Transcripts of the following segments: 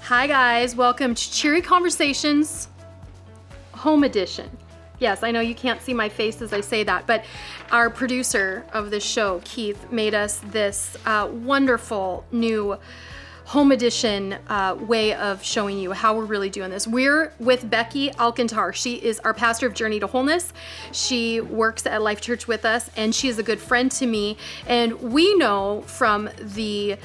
Hi guys, welcome to Cheery Conversations Home Edition. Yes, I know you can't see my face as I say that, but our producer of this show, Keith, made us this wonderful new home edition way of showing you how we're really doing this. We're with Becky Alcantar. She is our pastor of Journey to Wholeness. She works at Life Church with us, and she is a good friend to me. And we know from the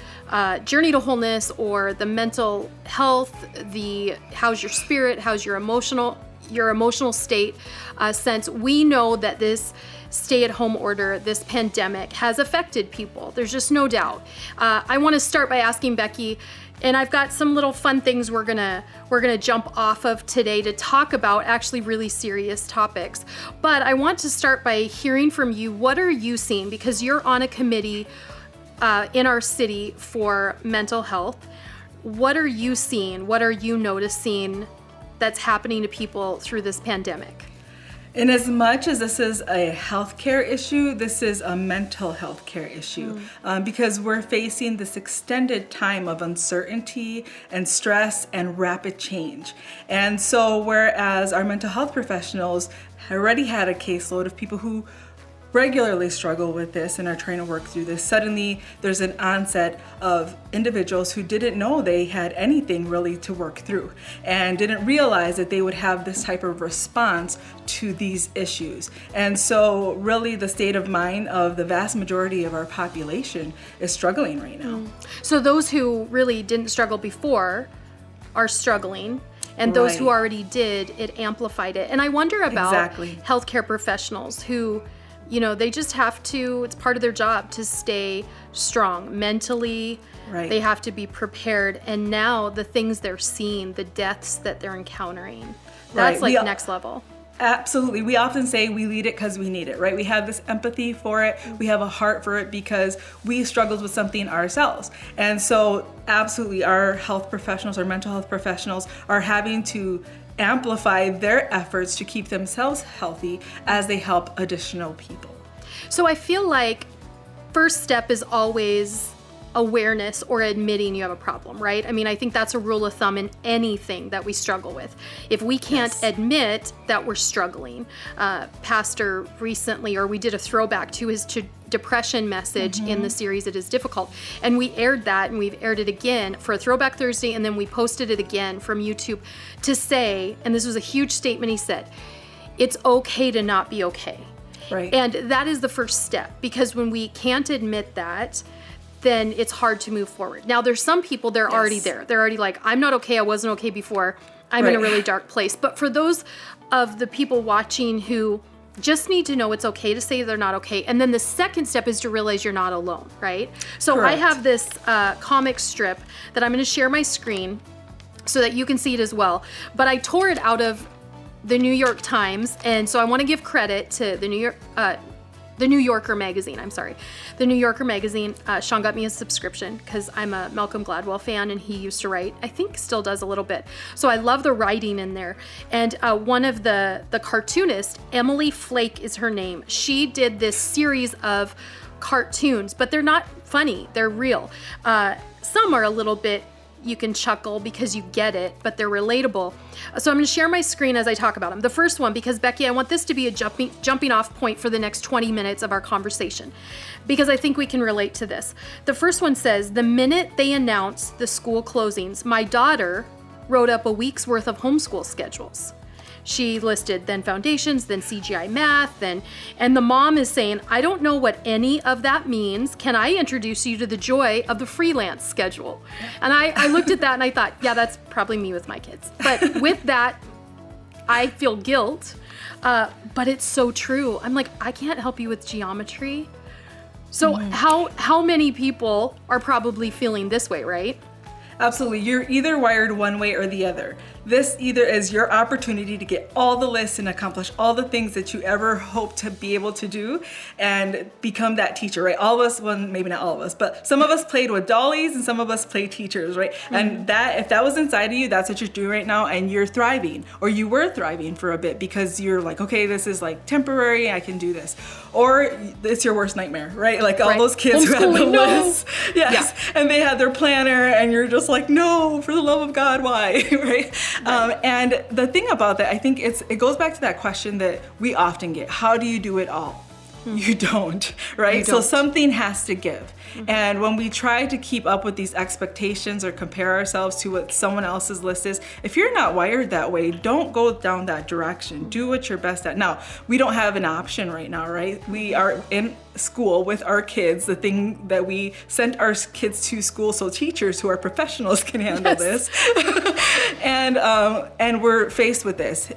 Journey to Wholeness, or the mental health, the how's your spirit, how's your emotional state sense, we know that this stay-at-home order, this pandemic, has affected people. There's just no doubt. I want to start by asking Becky, and I've got some little fun things we're gonna jump off of today to talk about actually really serious topics. But I want to start by hearing from you. What are you seeing? Because you're on a committee in our city for mental health. What are you seeing? What are you noticing that's happening to people through this pandemic? In as much as this is a healthcare issue, this is a mental health care issue because we're facing this extended time of uncertainty and stress and rapid change. And so whereas our mental health professionals already had a caseload of people who regularly struggle with this and are trying to work through this, suddenly there's an onset of individuals who didn't know they had anything really to work through and didn't realize that they would have this type of response to these issues. And so really the state of mind of the vast majority of our population is struggling right now. So those who really didn't struggle before are struggling, and those who already did, it amplified it. And I wonder about healthcare professionals who, you know, they just have to, it's part of their job to stay strong mentally. They have to be prepared. And now the things they're seeing, the deaths that they're encountering, that's like next level. Absolutely. We often say we lead it because we need it, right? We have this empathy for it. We have a heart for it because we struggled with something ourselves. And so absolutely our health professionals, our mental health professionals are having to amplify their efforts to keep themselves healthy as they help additional people. So I feel like first step is always awareness or admitting you have a problem, right? I mean, I think that's a rule of thumb in anything that we struggle with. If we can't admit that we're struggling, Pastor recently, or we did a throwback to his depression message in the series It Is Difficult, and we aired that, and we've aired it again for a Throwback Thursday, and then we posted it again from YouTube to say, and this was a huge statement he said, it's okay to not be okay. And that is the first step, because when we can't admit that, then it's hard to move forward. Now, there's some people, they're already there. They're already like, I'm not okay, I wasn't okay before, I'm in a really dark place. But for those of the people watching who just need to know it's okay to say they're not okay, and then the second step is to realize you're not alone, right? So I have this comic strip that I'm gonna share my screen so that you can see it as well. But I tore it out of the New York Times, and so I wanna give credit to the New Yorker magazine, The New Yorker magazine. Sean got me a subscription because I'm a Malcolm Gladwell fan, and he used to write, I think still does a little bit. So I love the writing in there. And one of the cartoonists, Emily Flake is her name, she did this series of cartoons, but they're not funny, they're real. Some are a little bit, you can chuckle because you get it, but they're relatable. So I'm gonna share my screen as I talk about them. The first one, because Becky, I want this to be a jumping off point for the next 20 minutes of our conversation, because I think we can relate to this. The first one says, the minute they announced the school closings, my daughter wrote up a week's worth of homeschool schedules. She listed then foundations, then CGI math, and the mom is saying, I don't know what any of that means. Can I introduce you to the joy of the freelance schedule? And I looked at that and I thought, yeah, that's probably me with my kids. But with that, I feel guilt, but it's so true. I'm like, I can't help you with geometry. So how many people are probably feeling this way, right? Absolutely. You're either wired one way or the other. This either is your opportunity to get all the lists and accomplish all the things that you ever hope to be able to do and become that teacher, right? All of us, well, maybe not all of us, but some of us played with dollies and some of us play teachers, right? And that, if that was inside of you, that's what you're doing right now, and you're thriving, or you were thriving for a bit because you're like, okay, this is like temporary, I can do this. Or it's your worst nightmare, right? Like all those kids who had the lists. And they had their planner and you're just just like, no, for the love of God, why? Right? And the thing about that, I think it goes back to that question that we often get. How do you do it all? You don't, right? You So don't. something has to give. And when we try to keep up with these expectations or compare ourselves to what someone else's list is, if you're not wired that way, don't go down that direction. Do what you're best at. Now, we don't have an option right now, right? We are in school with our kids, the thing that we sent our kids to school so teachers who are professionals can handle this. And we're faced with this.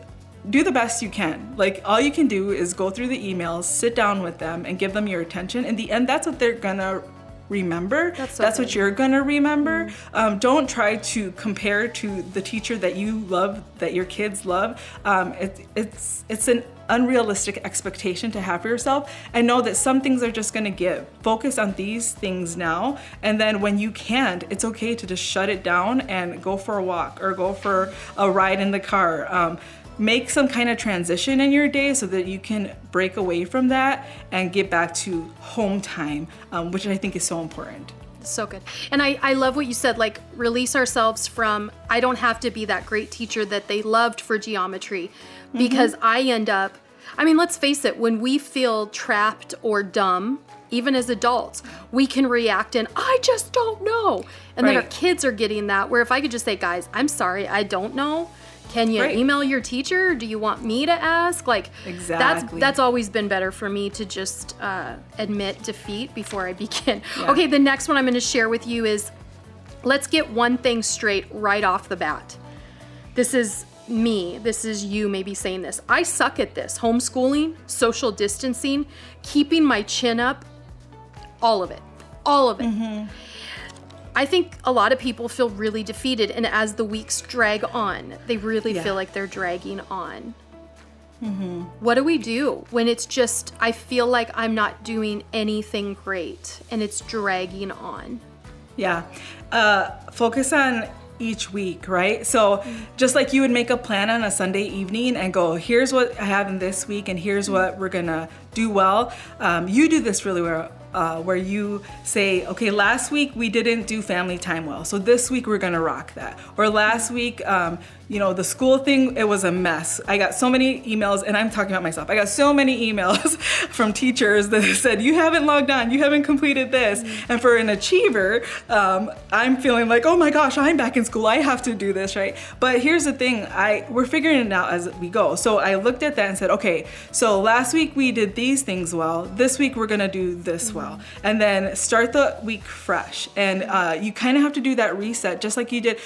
Do the best you can. Like, all you can do is go through the emails, sit down with them, and give them your attention. In the end, that's what they're gonna remember. That's what you're gonna remember. Don't try to compare to the teacher that you love, that your kids love. It's an unrealistic expectation to have for yourself, and know that some things are just gonna give. Focus on these things now, and then when you can't, it's okay to just shut it down and go for a walk or go for a ride in the car. Make some kind of transition in your day so that you can break away from that and get back to home time, which I think is so important. So good. And I love what you said, like, release ourselves from, I don't have to be that great teacher that they loved for geometry, because I end up, I mean, let's face it, when we feel trapped or dumb, even as adults, we can react in, I just don't know. And then our kids are getting that, where if I could just say, guys, I'm sorry, I don't know. Can you email your teacher? Do you want me to ask? Like, exactly. That's always been better for me, to just admit defeat before I begin. Okay, the next one I'm going to share with you is, let's get one thing straight right off the bat. This is me. This is you maybe saying this. I suck at this. Homeschooling, social distancing, keeping my chin up, all of it. All of it. I think a lot of people feel really defeated, and as the weeks drag on, they really feel like they're dragging on. What do we do when it's just, I feel like I'm not doing anything great and it's dragging on? Focus on each week, right? So just like you would make a plan on a Sunday evening and go, here's what I have in this week and here's what we're gonna do well. You do this really well. Where you say, okay, last week we didn't do family time well, so this week we're gonna rock that. Or last week, the school thing, it was a mess. I got so many emails, and I'm talking about myself. I got so many emails from teachers that said, you haven't logged on, you haven't completed this. And for an achiever, I'm feeling like, oh my gosh, I'm back in school, I have to do this, right? But here's the thing, we're figuring it out as we go. So I looked at that and said, okay, so last week we did these things well, this week we're gonna do this well. And then start the week fresh. And you kind of have to do that reset, just like you did,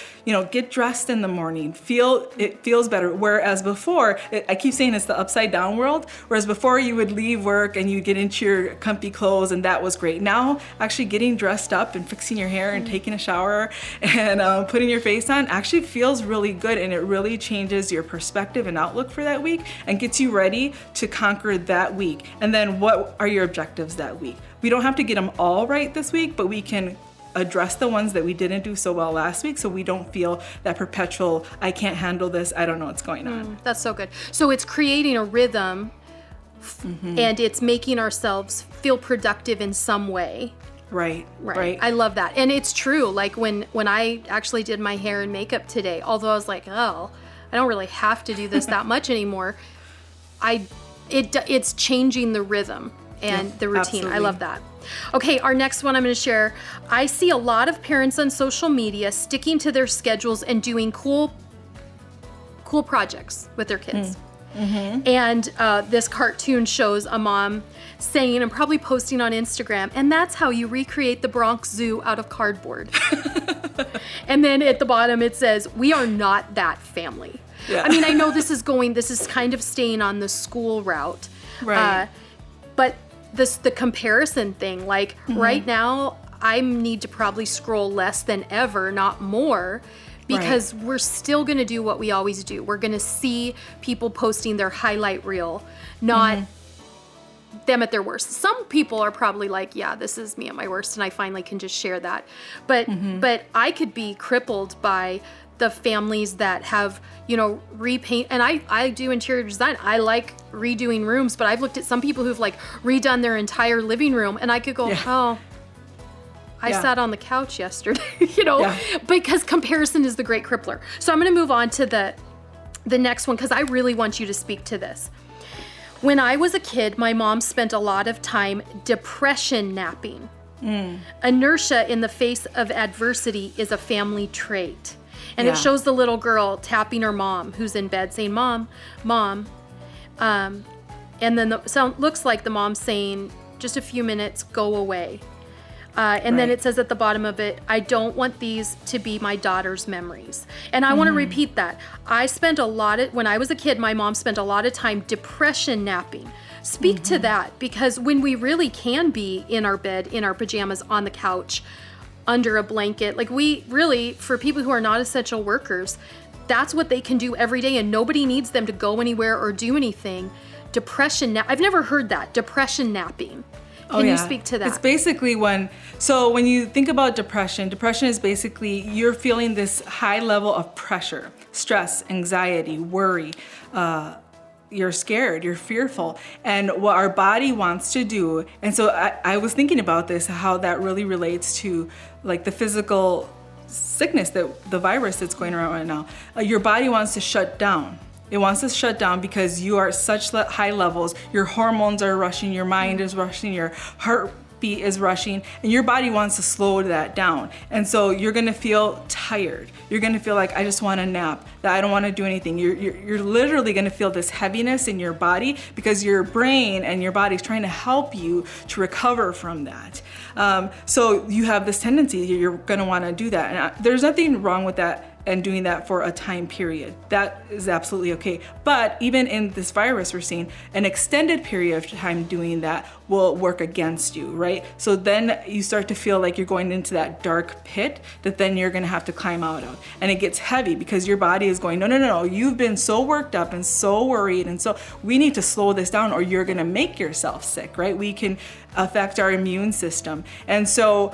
get dressed in the morning, it feels better. Whereas before, I keep saying it's the upside down world, whereas before you would leave work and you get into your comfy clothes and that was great. Now, actually getting dressed up and fixing your hair and taking a shower and putting your face on actually feels really good, and it really changes your perspective and outlook for that week and gets you ready to conquer that week. And then what are your objectives that week? We don't have to get them all right this week, but we can address the ones that we didn't do so well last week, so we don't feel that perpetual, I can't handle this, I don't know what's going on. That's so good. So it's creating a rhythm, and it's making ourselves feel productive in some way. Right. I love that. And it's true, like when I actually did my hair and makeup today, although I was like, oh, I don't really have to do this that much anymore, it's changing the rhythm and the routine. Absolutely. I love that. Okay, our next one I'm going to share. I see a lot of parents on social media sticking to their schedules and doing cool projects with their kids. And this cartoon shows a mom saying, and probably posting on Instagram, and that's how you recreate the Bronx Zoo out of cardboard. And then at the bottom it says, we are not that family. I mean, I know this is kind of staying on the school route. Right. But the comparison thing, like right now, I need to probably scroll less than ever, not more, because we're still going to do what we always do. We're going to see people posting their highlight reel, not them at their worst. Some people are probably like, yeah, this is me at my worst, and I finally can just share that. But I could be crippled by the families that have, repaint, and I do interior design. I like redoing rooms, but I've looked at some people who've like redone their entire living room, and I could go, oh, I Yeah. sat on the couch yesterday, because comparison is the great crippler. So I'm going to move on to the next one because I really want you to speak to this. When I was a kid, my mom spent a lot of time depression napping. Inertia in the face of adversity is a family trait. And it shows the little girl tapping her mom who's in bed saying, Mom, Mom. And then the sound looks like the mom saying, just a few minutes, go away. And then it says at the bottom of it, I don't want these to be my daughter's memories. And I want to repeat that. When I was a kid, my mom spent a lot of time depression napping. Speak to that, because when we really can be in our bed, in our pajamas, on the couch, under a blanket, like we really, for people who are not essential workers, that's what they can do every day and nobody needs them to go anywhere or do anything. I've never heard that, depression napping. Can you speak to that? It's basically when you think about depression is basically you're feeling this high level of pressure, stress, anxiety, worry, you're scared, you're fearful. And what our body wants to do, and so I was thinking about this, how that really relates to like the physical sickness, that the virus that's going around right now. Your body wants to shut down. It wants to shut down because you are at such high levels. Your hormones are rushing, your mind is rushing, your heartbeat is rushing, and your body wants to slow that down. And so you're gonna feel tired. You're gonna feel like, I just want to nap, that I don't want to do anything. You're literally gonna feel this heaviness in your body because your brain and your body is trying to help you to recover from that. So you have this tendency, you're gonna want to do that. And there's nothing wrong with that and doing that for a time period. That is absolutely okay. But even in this virus, we're seeing an extended period of time doing that will work against you, right? So then you start to feel like you're going into that dark pit that then you're gonna have to climb out of. And it gets heavy because your body is going, no, you've been so worked up and so worried. And so we need to slow this down or you're gonna make yourself sick, right? We can affect our immune system. And so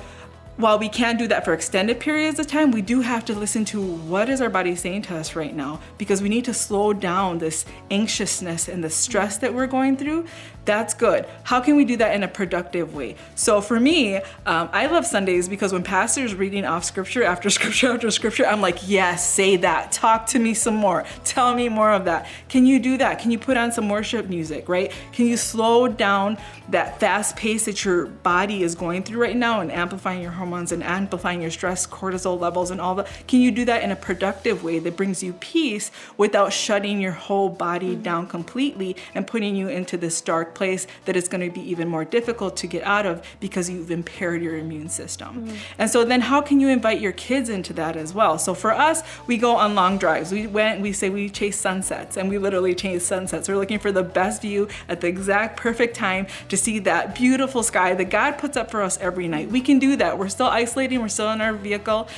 while we can't do that for extended periods of time, we do have to listen to what is our body saying to us right now, because we need to slow down this anxiousness and the stress that we're going through. That's good. How can we do that in a productive way? So for me, I love Sundays because when pastor's reading off scripture after scripture after scripture, I'm like, yes, say that. Talk to me some more. Tell me more of that. Can you do that? Can you put on some worship music, right? Can you slow down that fast pace that your body is going through right now and amplifying your hormones and amplifying your stress, cortisol levels and all that? Can you do that in a productive way that brings you peace without shutting your whole body down completely and putting you into this dark place that is going to be even more difficult to get out of because you've impaired your immune system. And so then how can you invite your kids into that as well? So for us, we go on long drives. We say we chase sunsets, and we literally chase sunsets. We're looking for the best view at the exact perfect time to see that beautiful sky that God puts up for us every night. We can do that. We're still isolating. We're still in our vehicle.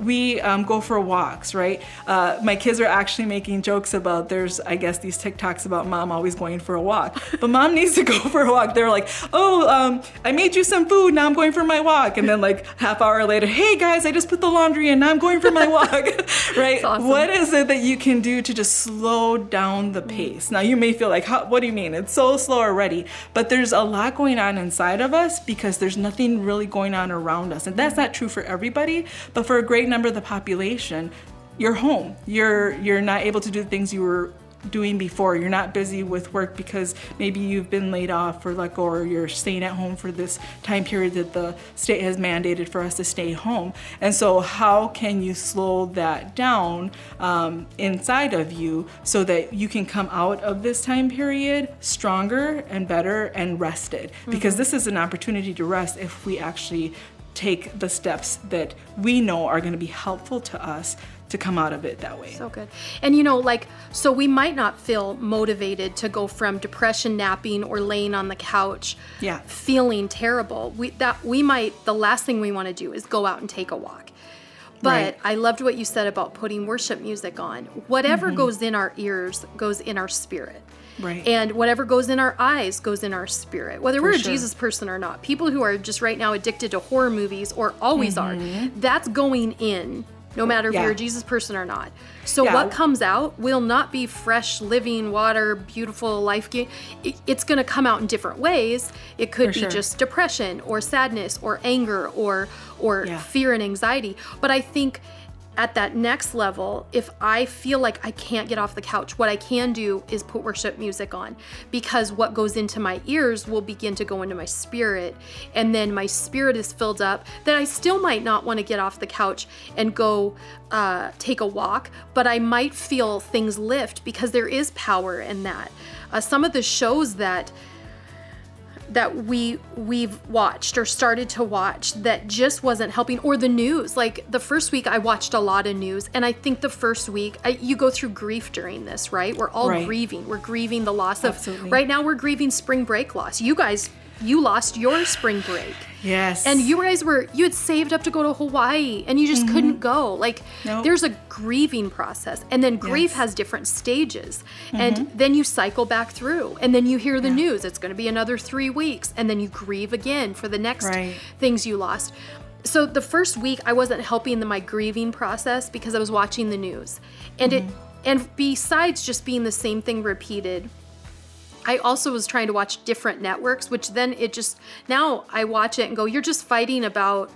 We go for walks, right? My kids are actually making jokes about I guess these TikToks about mom always going for a walk. But mom needs to go for a walk. They're like, I made you some food, now I'm going for my walk. And then like half hour later, hey guys, I just put the laundry in, now I'm going for my walk, right? Awesome. What is it that you can do to just slow down the pace? Now you may feel like, what do you mean? It's so slow already. But there's a lot going on inside of us because there's nothing really going on around us. And that's not true for everybody, but for a great number of the population, you're home. You're not able to do the things you were doing before. You're not busy with work because maybe you've been laid off or let go, or you're staying at home for this time period that the state has mandated for us to stay home. And so how can you slow that down inside of you so that you can come out of this time period stronger and better and rested? Because this is an opportunity to rest if we actually take the steps that we know are going to be helpful to us to come out of it that way. So good. And so we might not feel motivated to go from depression napping or laying on the couch feeling terrible. The last thing we want to do is go out and take a walk. But I loved what you said about putting worship music on. Whatever goes in our ears goes in our spirit. Right. And whatever goes in our eyes goes in our spirit, whether we're a Jesus person or not. People who are just right now addicted to horror movies or always are, that's going in no matter if Yeah. you're a Jesus person or not. So Yeah. what comes out will not be fresh, living water, beautiful, life-giving. It's going to come out in different ways. It could For be sure. just depression or sadness or anger or Yeah. fear and anxiety. But I think at that next level, if I feel like I can't get off the couch, what I can do is put worship music on, because what goes into my ears will begin to go into my spirit. And then my spirit is filled up that I still might not want to get off the couch and go take a walk, but I might feel things lift because there is power in that. Some of the shows that we've watched or started to watch that just wasn't helping, or the news. Like the first week I watched a lot of news, and I think the first week you go through grief during this, right? We're all Right. grieving. We're grieving the loss of, Absolutely. right now we're grieving spring break loss. You lost your spring break. Yes. And you guys you had saved up to go to Hawaii and you just couldn't go. Like Nope. there's a grieving process, and then grief Yes. has different stages, and then you cycle back through, and then you hear the news. It's going to be another 3 weeks, and then you grieve again for the next Right. things you lost. So the first week I wasn't helping my grieving process because I was watching the news, and and besides just being the same thing repeated, I also was trying to watch different networks, which then now I watch it and go, you're just fighting about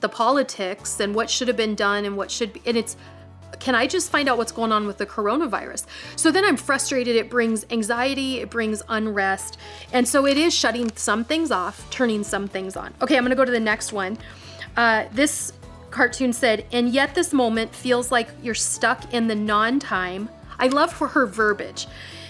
the politics and what should have been done and what should be, and can I just find out what's going on with the coronavirus? So then I'm frustrated. It brings anxiety, it brings unrest. And so it is shutting some things off, turning some things on. Okay, I'm gonna go to the next one. This cartoon said, and yet this moment feels like you're stuck in the non-time. I love her verbiage.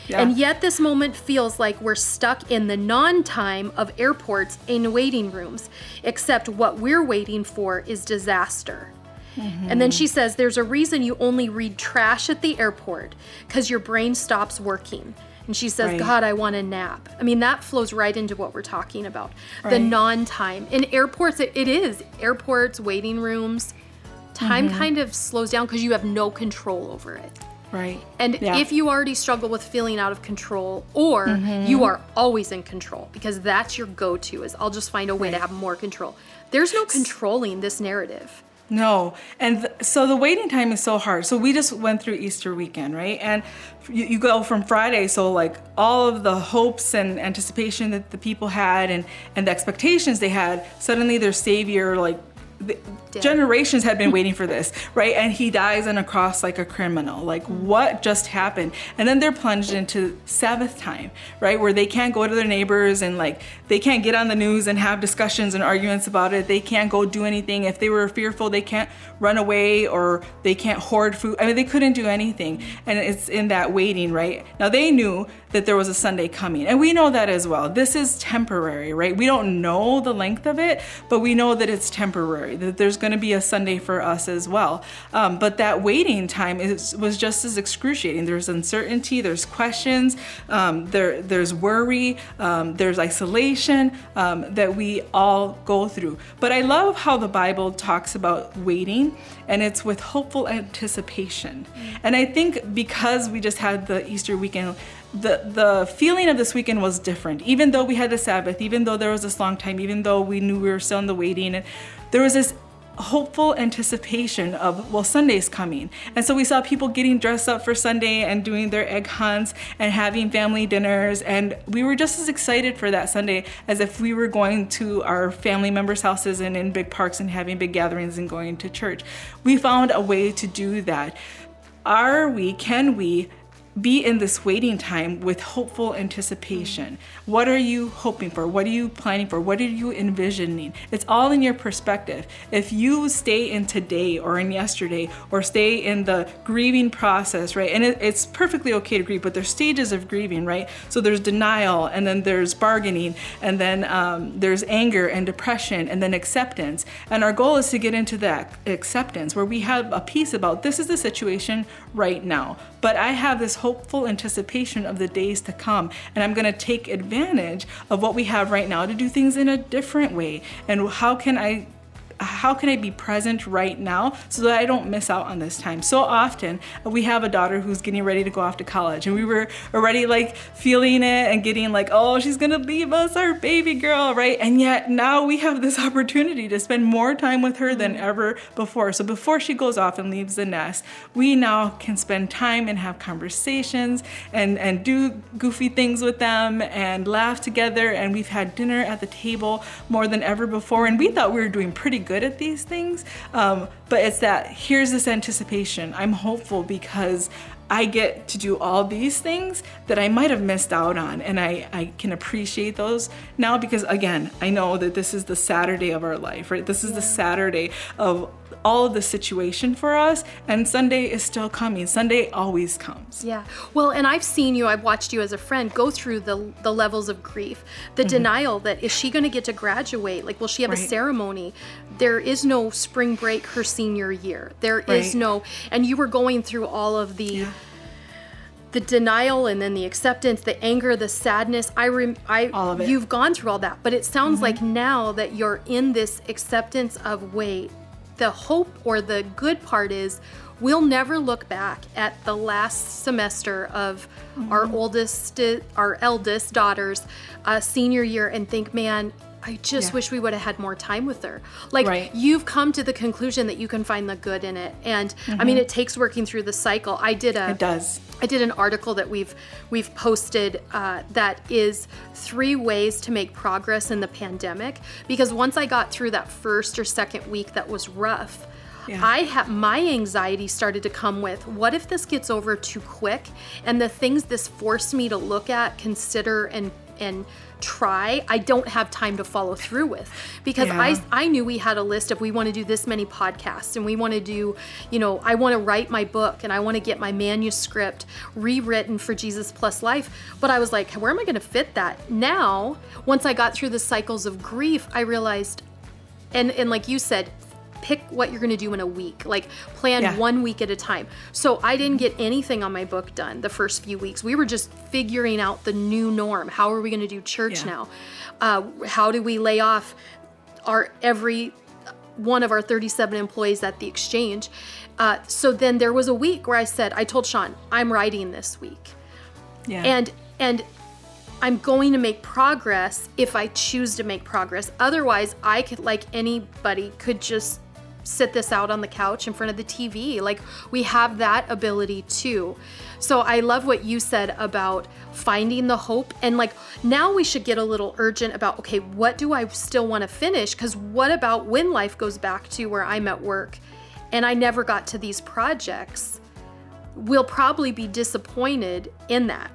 Yeah. And yet this moment feels like we're stuck in the non-time of airports and waiting rooms, except what we're waiting for is disaster. And then she says, there's a reason you only read trash at the airport, because your brain stops working. And she says, Right. God, I want a nap. I mean, that flows right into what we're talking about. The Right. non-time. In airports, it is. Airports, waiting rooms, time kind of slows down because you have no control over it. Right. And Yeah. if you already struggle with feeling out of control, or you are always in control, because that's your go-to is I'll just find a way to Right. have more control. There's no controlling this narrative. No. And so the waiting time is so hard. So we just went through Easter weekend, right? And you go from Friday, so like all of the hopes and anticipation that the people had and the expectations they had, suddenly their savior, like Dead. generations had been waiting for this, right? And he dies on a cross like a criminal. Like, what just happened? And then they're plunged into Sabbath time, right? Where they can't go to their neighbors and like they can't get on the news and have discussions and arguments about it. They can't go do anything. If they were fearful, they can't run away or they can't hoard food. I mean, they couldn't do anything. And it's in that waiting, right? Now they knew that there was a Sunday coming, and we know that as well. This is temporary, right? We don't know the length of it, but we know that it's temporary, that there's going to be a Sunday for us as well. But that waiting time was just as excruciating. There's uncertainty, there's questions, there's worry, there's isolation that we all go through. But I love how the Bible talks about waiting, and it's with hopeful anticipation. And I think because we just had the Easter weekend, the feeling of this weekend was different. Even though we had the Sabbath, even though there was this long time, even though we knew we were still in the waiting, and there was this hopeful anticipation of, well, Sunday's coming. And so we saw people getting dressed up for Sunday and doing their egg hunts and having family dinners. And we were just as excited for that Sunday as if we were going to our family members' houses and in big parks and having big gatherings and going to church. We found a way to do that. Can we be in this waiting time with hopeful anticipation? What are you hoping for? What are you planning for? What are you envisioning? It's all in your perspective. If you stay in today or in yesterday or stay in the grieving process, right? And it's perfectly okay to grieve, but there's stages of grieving, right? So there's denial, and then there's bargaining, and then there's anger and depression, and then acceptance. And our goal is to get into that acceptance where we have a peace about, this is the situation right now, but I have this hopeful anticipation of the days to come, and I'm going to take advantage of what we have right now to do things in a different way. And how can I how can I be present right now so that I don't miss out on this time? So often we have a daughter who's getting ready to go off to college, and we were already like feeling it and getting like, oh, she's gonna leave us, our baby girl, right? And yet now we have this opportunity to spend more time with her than ever before. So before she goes off and leaves the nest, we now can spend time and have conversations and do goofy things with them and laugh together. And we've had dinner at the table more than ever before. And we thought we were doing pretty good at these things. But it's that here's this anticipation. I'm hopeful because I get to do all these things that I might have missed out on. And I can appreciate those now because, again, I know that this is the Saturday of our life, right? This is the Saturday of all of the situation for us, and Sunday is still coming. Sunday always comes. Yeah. Well, and I've watched you as a friend go through the levels of grief, the denial that is she going to get to graduate? Like, will she have a ceremony? There is no spring break her senior year. There is no, and you were going through all of the denial and then the acceptance, the anger, the sadness. All of it. You've gone through all that, but it sounds like now that you're in this acceptance of wait, the hope or the good part is we'll never look back at the last semester of our eldest daughter's senior year and think, man, I just wish we would have had more time with her. Like you've come to the conclusion that you can find the good in it. And I mean, it takes working through the cycle. It does. I did an article that we've posted that is 3 ways to make progress in the pandemic. Because once I got through that first or second week that was rough, my anxiety started to come with, what if this gets over too quick? And the things this forced me to look at, consider, and try, I don't have time to follow through with, because I knew we had a list of, we want to do this many podcasts, and we want to do, I want to write my book, and I want to get my manuscript rewritten for Jesus Plus Life. But I was like, where am I going to fit that? Now, once I got through the cycles of grief, I realized, and like you said, pick what you're going to do in a week, like plan 1 week at a time. So I didn't get anything on my book done the first few weeks. We were just figuring out the new norm. How are we going to do church now? How do we lay off every one of our 37 employees at the exchange? So then there was a week where I told Sean, I'm writing this week. And I'm going to make progress if I choose to make progress. Otherwise, I could, like anybody, could just sit this out on the couch in front of the TV. Like, we have that ability too. So I love what you said about finding the hope. And like, now we should get a little urgent about, okay, what do I still want to finish? Because what about when life goes back to where I'm at work and I never got to these projects? We'll probably be disappointed in that.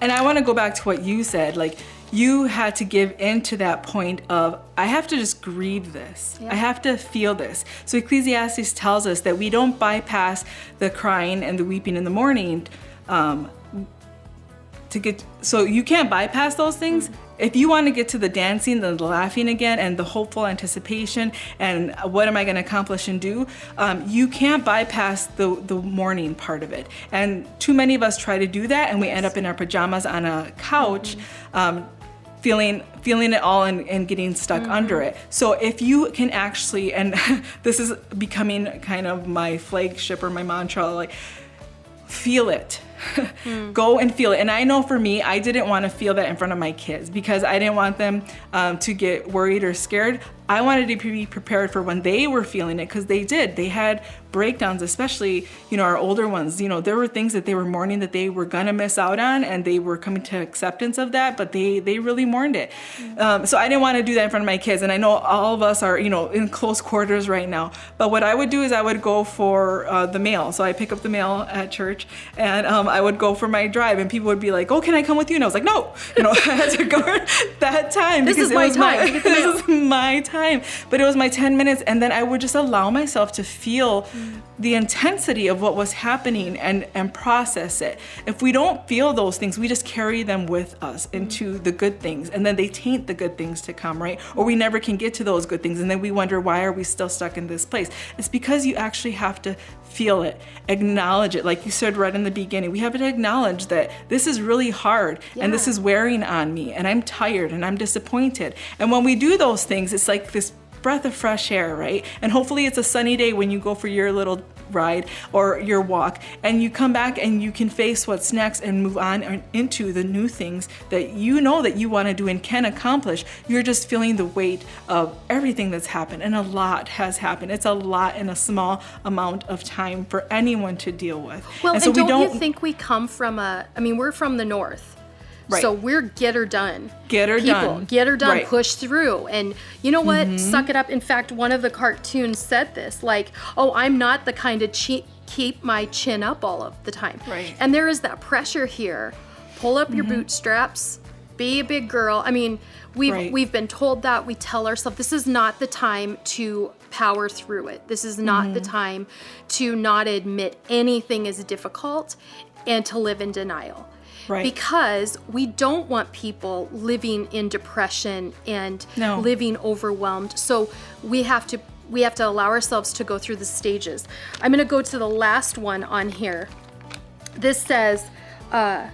And I want to go back to what you said, like you had to give in to that point of, I have to just grieve this. I have to feel this. So Ecclesiastes tells us that we don't bypass the crying and the weeping in the morning so you can't bypass those things. If you want to get to the dancing, the laughing again, and the hopeful anticipation, and what am I going to accomplish and do, you can't bypass the mourning part of it. And too many of us try to do that, and we end up in our pajamas on a couch, feeling it all and getting stuck under it. So if you can actually, and this is becoming kind of my flagship or my mantra, like, feel it. Go and feel it. And I know for me, I didn't want to feel that in front of my kids because I didn't want them to get worried or scared. I wanted to be prepared for when they were feeling it, because they did. They had breakdowns, especially, our older ones. There were things that they were mourning that they were gonna miss out on, and they were coming to acceptance of that, but they really mourned it. So I didn't want to do that in front of my kids. And I know all of us are, in close quarters right now. But what I would do is I would go for the mail. So I pick up the mail at church, and I would go for my drive, and people would be like, "Oh, can I come with you?" And I was like, "No," I had to go that time. This is my time. This is my time. But it was my 10 minutes, and then I would just allow myself to feel the intensity of what was happening and process it. If we don't feel those things, we just carry them with us into the good things, and then they taint the good things to come, right? Or we never can get to those good things, and then we wonder, why are we still stuck in this place? It's because you actually have to feel it, acknowledge it. Like you said right in the beginning, we have to acknowledge that this is really hard, and this is wearing on me, and I'm tired, and I'm disappointed. And when we do those things, it's like this breath of fresh air, right? And hopefully it's a sunny day when you go for your little ride or your walk, and you come back and you can face what's next and move on into the new things that you know that you want to do and can accomplish. You're just feeling the weight of everything that's happened, and a lot has happened. It's a lot in a small amount of time for anyone to deal with. Well, and so don't you think we come from we're from the North. Right. So we're get her done. Get her people. done. Get her done. Right. Push through. And you know what? Suck it up. In fact, one of the cartoons said this, like, oh, I'm not the kind of keep my chin up all of the time. Right. And there is that pressure here. Pull up your bootstraps. Be a big girl. I mean, we've been told that. We tell ourselves this is not the time to power through it. This is not the time to not admit anything is difficult and to live in denial. Right. Because we don't want people living in depression and living overwhelmed. So we have to allow ourselves to go through the stages. I'm going to go to the last one on here. This says, I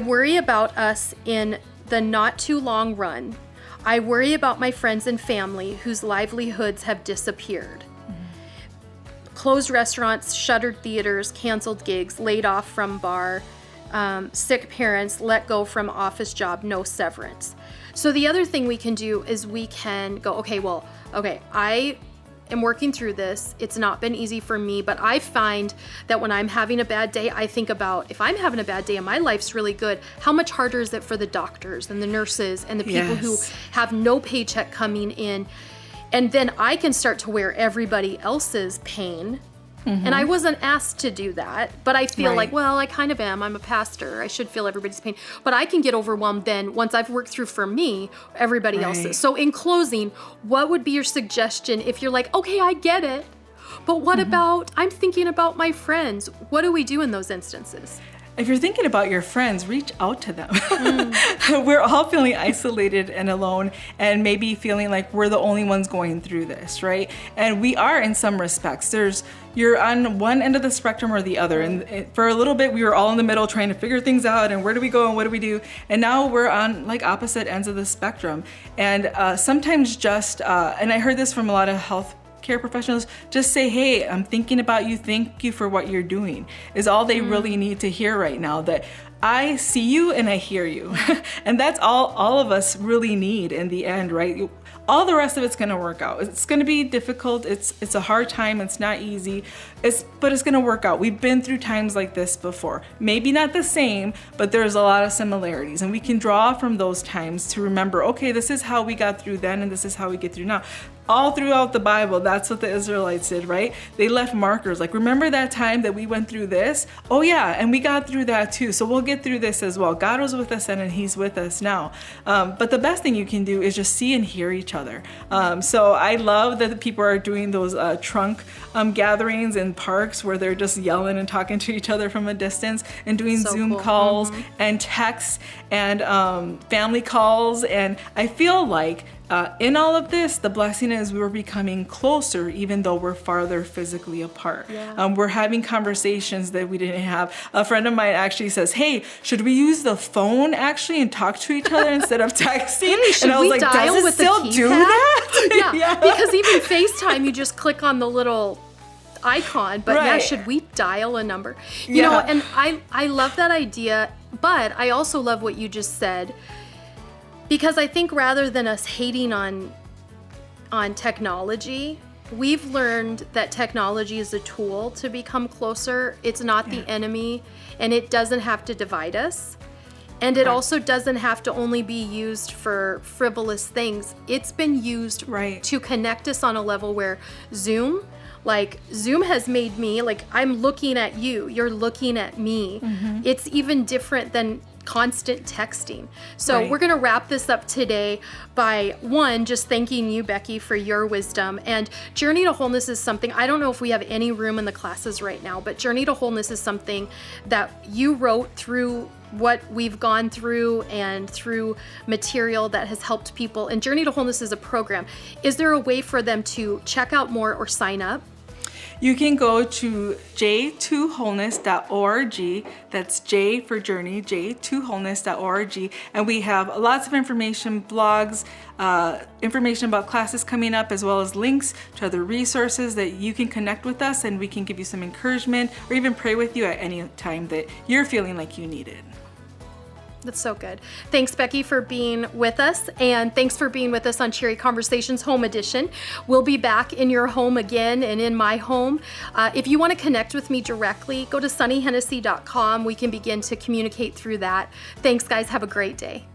worry about us in the not too long run. I worry about my friends and family whose livelihoods have disappeared. Closed restaurants, shuttered theaters, canceled gigs, laid off from bar, sick parents, let go from office job, no severance. So the other thing we can do is we can go, okay, I am working through this. It's not been easy for me, but I find that when I'm having a bad day, I think about if I'm having a bad day and my life's really good, how much harder is it for the doctors and the nurses and the people who have no paycheck coming in? And then I can start to wear everybody else's pain. And I wasn't asked to do that, but I feel like, well, I kind of am. I'm a pastor. I should feel everybody's pain. But I can get overwhelmed then once I've worked through for me, everybody else's. So in closing, what would be your suggestion if you're like, okay, I get it, but what about, I'm thinking about my friends. What do we do in those instances? If you're thinking about your friends, reach out to them. We're all feeling isolated and alone, and maybe feeling like we're the only ones going through this, right? And we are in some respects. You're on one end of the spectrum or the other. And for a little bit, we were all in the middle trying to figure things out and where do we go and what do we do? And now we're on like opposite ends of the spectrum. And sometimes and I heard this from a lot of health care professionals, just say, hey, I'm thinking about you. Thank you for what you're doing, is all they really need to hear right now. That I see you and I hear you. And that's all of us really need in the end, right? All the rest of it's going to work out. It's going to be difficult. It's a hard time. It's not easy. But it's going to work out. We've been through times like this before. Maybe not the same, but there's a lot of similarities. And we can draw from those times to remember, okay, this is how we got through then and this is how we get through now. All throughout the Bible, that's what the Israelites did, right? They left markers like, remember that time that we went through this? Oh yeah, and we got through that too. So we'll get through this as well. God was with us then and he's with us now. But the best thing you can do is just see and hear each other. So I love that the people are doing those trunk gatherings in parks where they're just yelling and talking to each other from a distance and doing Zoom calls and texts and family calls. And I feel like in all of this, the blessing is we're becoming closer even though we're farther physically apart. We're having conversations that we didn't have. A friend of mine actually says, hey, should we use the phone actually and talk to each other instead of texting? And I was like, does it still do that? Yeah, because even FaceTime, you just click on the little icon, but should we dial a number? You know, and I love that idea, but I also love what you just said. Because I think rather than us hating on technology, we've learned that technology is a tool to become closer. It's not the enemy, and it doesn't have to divide us. And it also doesn't have to only be used for frivolous things. It's been used to connect us on a level where Zoom has made me, like, I'm looking at you, you're looking at me. It's even different than constant texting. So we're going to wrap this up today by just thanking you, Becky, for your wisdom. And Journey to Wholeness is something, I don't know if we have any room in the classes right now, but Journey to Wholeness is something that you wrote through what we've gone through and through material that has helped people. And Journey to Wholeness is a program. Is there a way for them to check out more or sign up? You can go to j2wholeness.org. That's J for journey, j2wholeness.org. And we have lots of information, blogs, information about classes coming up, as well as links to other resources that you can connect with us, and we can give you some encouragement or even pray with you at any time that you're feeling like you need it. That's so good. Thanks, Becky, for being with us, and thanks for being with us on Cheery Conversations Home Edition. We'll be back in your home again and in my home. If you want to connect with me directly, go to sonnyhennessy.com. We can begin to communicate through that. Thanks, guys. Have a great day.